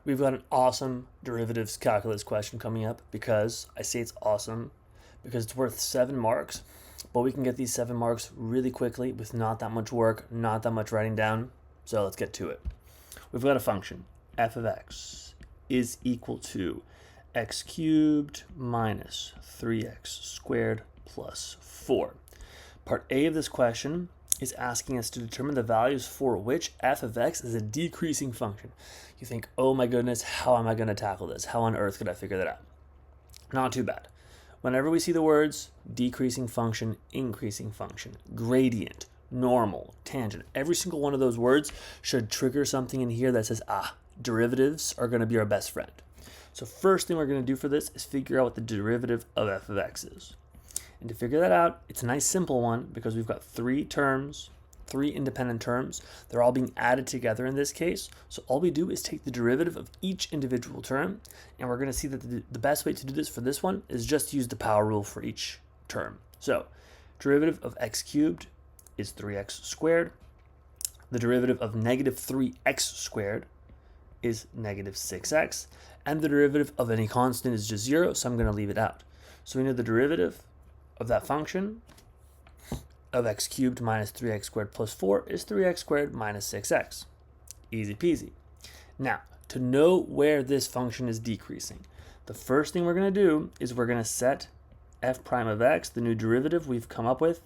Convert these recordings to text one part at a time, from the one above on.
We've got an awesome derivatives calculus question coming up because I say it's awesome because it's worth 7 marks, but we can get these 7 marks really quickly with not that much work, not that much writing down. So let's get to it. We've got a function, f of x is equal to x cubed minus 3x squared plus 4. Part A of this question is asking us to determine the values for which f of x is a decreasing function. You think, oh my goodness, how am I going to tackle this? How on earth could I figure that out? Not too bad. Whenever we see the words decreasing function, increasing function, gradient, normal, tangent, every single one of those words should trigger something in here that says, derivatives are going to be our best friend. So first thing we're going to do for this is figure out what the derivative of f of x is. And to figure that out, it's a nice simple one because we've got 3 terms, 3 independent terms. They're all being added together in this case. So all we do is take the derivative of each individual term, and we're going to see that the best way to do this for this one is just use the power rule for each term. So derivative of x cubed is 3x squared. The derivative of negative 3x squared is negative 6x. And the derivative of any constant is just 0, so I'm going to leave it out. So we know the derivative of that function of x cubed minus 3x squared plus 4 is 3x squared minus 6x. Easy peasy. Now, to know where this function is decreasing, the first thing we're going to do is we're going to set f prime of x, the new derivative we've come up with,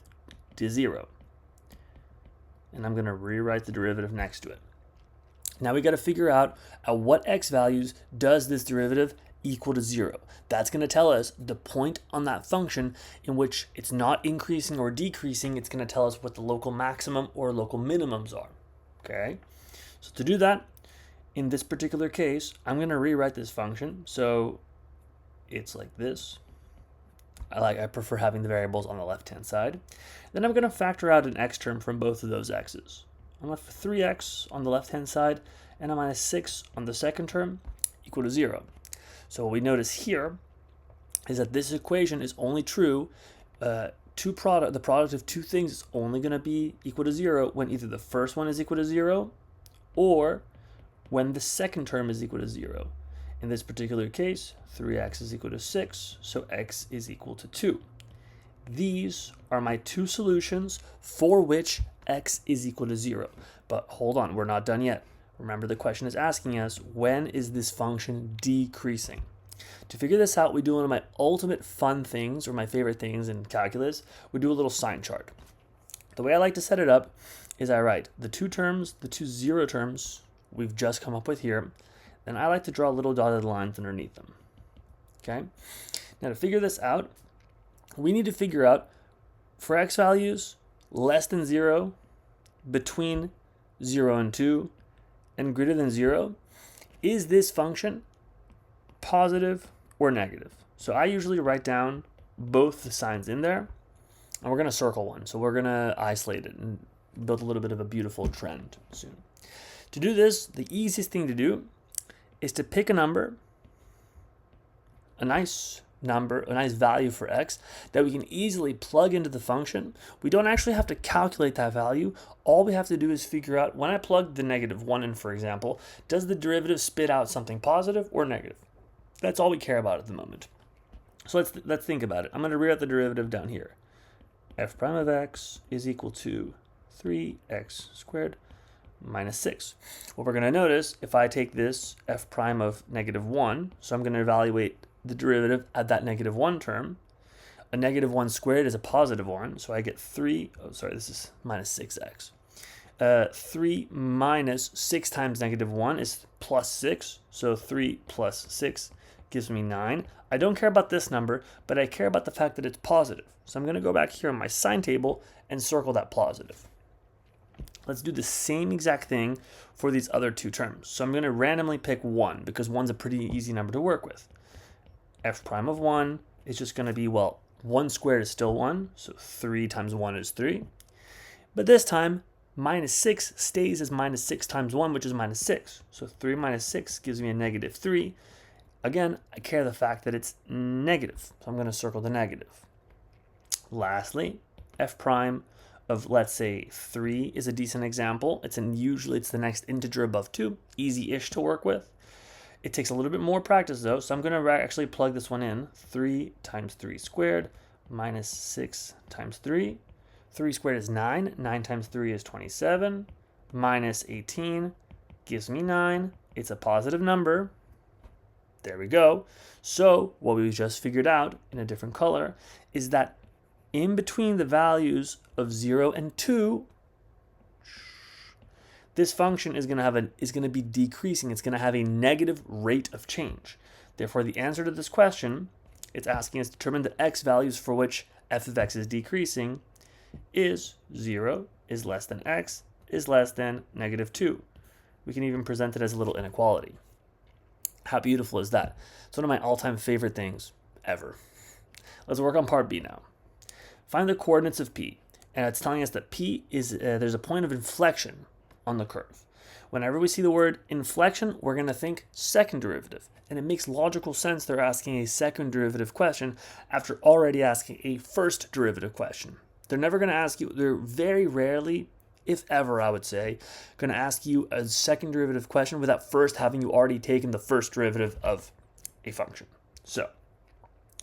to 0. And I'm going to rewrite the derivative next to it. Now we got to figure out at what x values does this derivative equal to 0. That's going to tell us the point on that function in which it's not increasing or decreasing. It's going to tell us what the local maximum or local minimums are. Okay, so to do that, in this particular case, I'm going to rewrite this function. So it's like this. I prefer having the variables on the left-hand side. Then I'm going to factor out an x term from both of those x's. I'm left with 3x on the left-hand side and a minus 6 on the second term equal to 0. So what we notice here is that this equation is only true. The product of two things is only going to be equal to 0 when either the first one is equal to 0 or when the second term is equal to 0. In this particular case, 3x is equal to 6, so x is equal to 2. These are my two solutions for which x is equal to 0. But hold on, we're not done yet. Remember, the question is asking us, when is this function decreasing? To figure this out, we do one of my ultimate fun things, or my favorite things in calculus. We do a little sign chart. The way I like to set it up is I write the two terms, the two 0 terms we've just come up with here. Then I like to draw little dotted lines underneath them. Okay? Now to figure this out, we need to figure out for x values less than 0, between 0 and 2, and greater than 0, is this function positive or negative? So I usually write down both the signs in there, and we're going to circle one. So we're going to isolate it and build a little bit of a beautiful trend soon. To do this, the easiest thing to do is to pick a number, a nice number, a nice value for x that we can easily plug into the function. We don't actually have to calculate that value. All we have to do is figure out, when I plug the negative 1 in, for example, does the derivative spit out something positive or negative? That's all we care about at the moment. So let's think about it. I'm going to rewrite the derivative down here. F prime of x is equal to 3x squared minus 6. What we're going to notice, if I take this f prime of negative 1, so I'm going to evaluate the derivative at that negative 1 term. A negative 1 squared is a positive 1, so I get 3, this is minus 6x. 3 minus 6 times negative 1 is plus 6, so 3 plus 6 gives me 9. I don't care about this number, but I care about the fact that it's positive. So I'm going to go back here on my sign table and circle that positive. Let's do the same exact thing for these other two terms. So I'm going to randomly pick 1 because 1's a pretty easy number to work with. F prime of 1 is just going to be, 1 squared is still 1, so 3 times 1 is 3. But this time, minus 6 stays as minus 6 times 1, which is minus 6. So 3 minus 6 gives me a negative 3. Again, I care the fact that it's negative, so I'm going to circle the negative. Lastly, f prime of, let's say, 3 is a decent example. Usually it's the next integer above 2, easy-ish to work with. It takes a little bit more practice though, so I'm going to actually plug this one in. 3 times 3 squared minus 6 times 3. 3 squared is 9. 9 times 3 is 27. Minus 18 gives me 9. It's a positive number. There we go. So what we just figured out in a different color is that in between the values of 0 and 2, this function is going to be decreasing. It's going to have a negative rate of change. Therefore, the answer to this question, it's asking us to determine the x values for which f of x is decreasing is 0 is less than x is less than negative 2. We can even present it as a little inequality. How beautiful is that? It's one of my all-time favorite things ever. Let's work on part B now. Find the coordinates of P. And it's telling us that P is, there's a point of inflection on the curve. Whenever we see the word inflection, we're going to think second derivative. And it makes logical sense they're asking a second derivative question after already asking a first derivative question. They're never going to ask you, they're very rarely, if ever I would say, going to ask you a second derivative question without first having you already taken the first derivative of a function. So,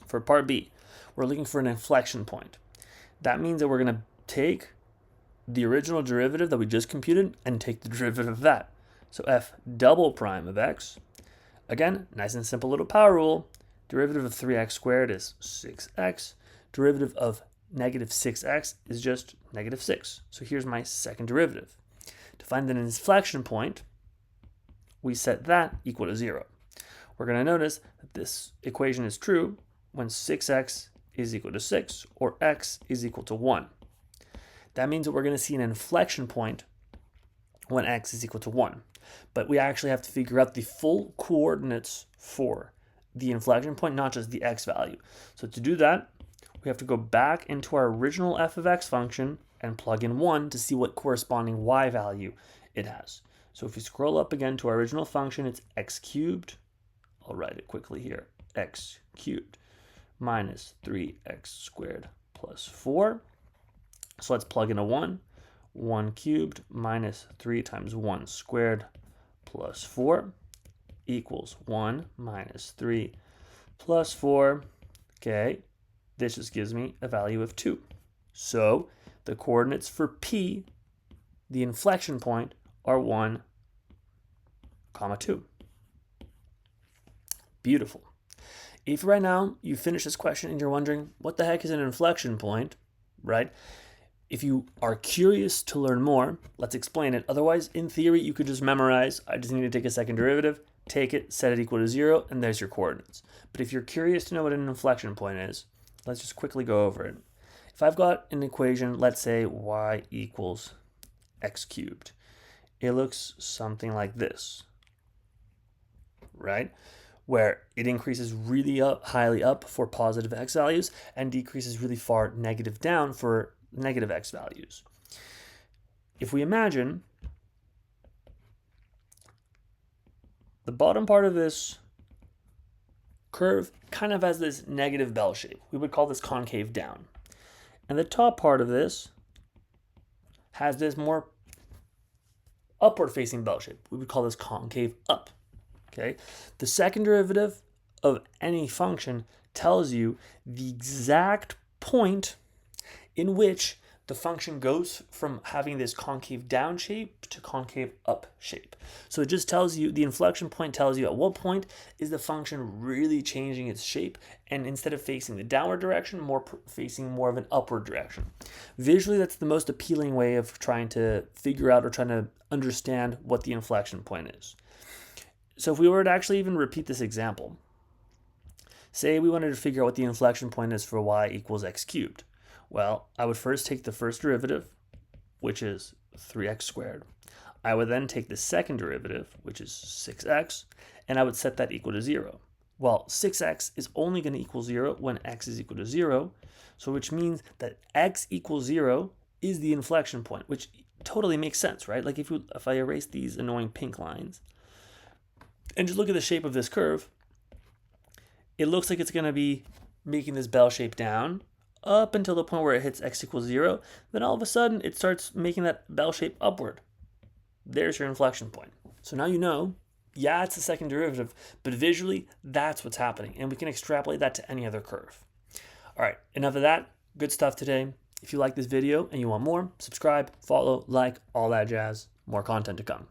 for part B, we're looking for an inflection point. That means that we're going to take the original derivative that we just computed and take the derivative of that. So f double prime of x, again, nice and simple little power rule. Derivative of 3x squared is 6x. Derivative of negative 6x is just negative 6. So here's my second derivative. To find an inflection point, we set that equal to 0. We're going to notice that this equation is true when 6x is equal to 6 or x is equal to 1. That means that we're going to see an inflection point when x is equal to 1. But we actually have to figure out the full coordinates for the inflection point, not just the x value. So to do that, we have to go back into our original f of x function and plug in 1 to see what corresponding y value it has. So if we scroll up again to our original function, it's x cubed. I'll write it quickly here. X cubed minus 3x squared plus 4. So let's plug in a 1. 1 cubed minus 3 times 1 squared plus 4 equals 1 minus 3 plus 4. Okay, this just gives me a value of 2. So the coordinates for P, the inflection point, are 1, 2. Beautiful. If right now you finish this question and you're wondering, what the heck is an inflection point, right? If you are curious to learn more, let's explain it. Otherwise, in theory, you could just memorize, I just need to take a second derivative, take it, set it equal to 0, and there's your coordinates. But if you're curious to know what an inflection point is, let's just quickly go over it. If I've got an equation, let's say y equals x cubed, it looks something like this, right? Where it increases really highly up for positive x values and decreases really far negative down for negative x values. If we imagine the bottom part of this curve kind of has this negative bell shape, we would call this concave down. And the top part of this has this more upward facing bell shape. We would call this concave up. Okay? The second derivative of any function tells you the exact point in which the function goes from having this concave down shape to concave up shape. So it just tells you, the inflection point tells you at what point is the function really changing its shape, and instead of facing the downward direction, facing more of an upward direction. Visually, that's the most appealing way of trying to figure out or trying to understand what the inflection point is. So if we were to actually even repeat this example, say we wanted to figure out what the inflection point is for y equals x cubed. Well, I would first take the first derivative, which is 3x squared. I would then take the second derivative, which is 6x, and I would set that equal to 0. Well, 6x is only going to equal 0 when x is equal to 0, so which means that x equals 0 is the inflection point, which totally makes sense, right? Like if I erase these annoying pink lines and just look at the shape of this curve, it looks like it's going to be making this bell shape down up until the point where it hits x equals 0. Then all of a sudden, it starts making that bell shape upward. There's your inflection point. So now you know Yeah, it's the second derivative, but visually, that's what's happening. And we can extrapolate that to any other curve. All right, enough of that. Good stuff today. If you like this video and you want more, subscribe, follow, like, all that jazz. More content to come.